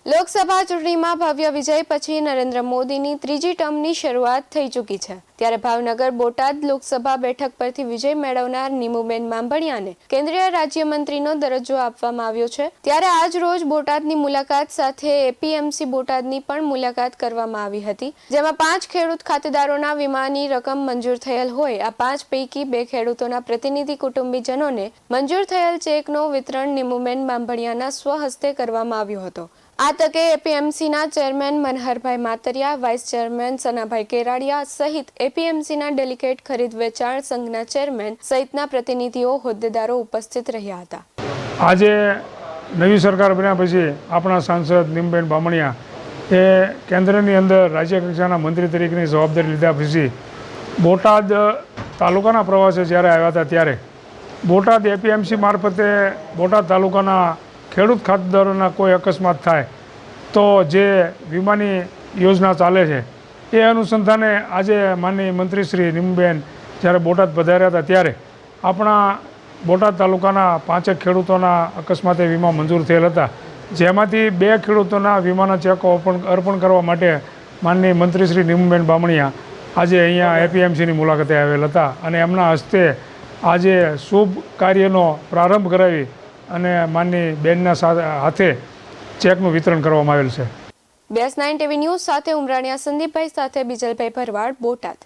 લોકસભા ચૂંટણીમાં ભવ્ય વિજય પછી નરેન્દ્ર મોદીની ત્રીજી ટર્મની શરૂઆત થઈ ચૂકી છે। ત્યારે ભાવનગર બોટાદ લોકસભા બેઠક પરથી વિજય મેળવનાર નીમુબેન બામભણિયાને કેન્દ્રીય રાજ્યમંત્રીનો દરજ્જો આપવામાં આવ્યો છે। ત્યારે આજ રોજ બોટાદની મુલાકાત સાથે એપીએમસી બોટાદની પણ મુલાકાત કરવામાં આવી હતી, જેમાં 5 ખેડૂત ખાતેદારોના વીમાની રકમ મંજૂર થયેલ હોય આ 5 પૈકી 2 ખેડૂતોના પ્રતિનિધિ કુટુંબીજનોને મંજૂર થયેલ ચેકનો વિતરણ નીમુબેન બામભણિયાના સ્વહસ્તે કરવામાં આવ્યો હતો। આ તકે એપીએમસીના ચેરમેન મનહરભાઈ માતરિયા, વાઇસ ચેરમેન સનાભાઈ કેરાડિયા સહિત એપીએમસીના ડેલિગેટ ખરીદ વેચાણ સંઘના ચેરમેન સહિતના પ્રતિનિધિઓ હોદ્દેદારો ઉપસ્થિત રહ્યા હતા। આજે નવી સરકાર બન્યા પછી આપણા સાંસદ નીમબેન બામણિયા એ કેન્દ્રની અંદર રાજ્ય કક્ષાના મંત્રી તરીકેની જવાબદારી લીધા પછી બોટાદ તાલુકાના પ્રવાસે જ્યારે આવ્યા હતા ત્યારે બોટાદ એપીએમસી મારફતે બોટાદ તાલુકાના ખેડૂત ખાતેદારોના કોઈ અકસ્માત થાય તો જે વીમાની યોજના ચાલે છે એ અનુસંધાને આજે માનનીય મંત્રી શ્રી નીમબેન જ્યારે બોટાદ પધાર્યા હતા ત્યારે આપણા બોટાદ તાલુકાના 5 ખેડૂતોના અકસ્માતે વીમા મંજૂર થયેલ હતા, જેમાંથી 2 ખેડૂતોના વીમાના ચેકો અર્પણ કરવા માટે માનનીય મંત્રી શ્રી નીમબેન બામણિયા આજે અહીંયા એપીએમસીની મુલાકાતે આવેલ હતા અને એમના હસ્તે આજે શુભ કાર્યનો પ્રારંભ કરાવી અને માનની બેનના હાથે ચેકનું વિતરણ કરવામાં આવેલ છે। BS9 ટીવી ન્યૂઝ સાથે ઉમરાણીયા સંદીપભાઈ સાથે બીજલભાઈ ભરવાડ, બોટાદ।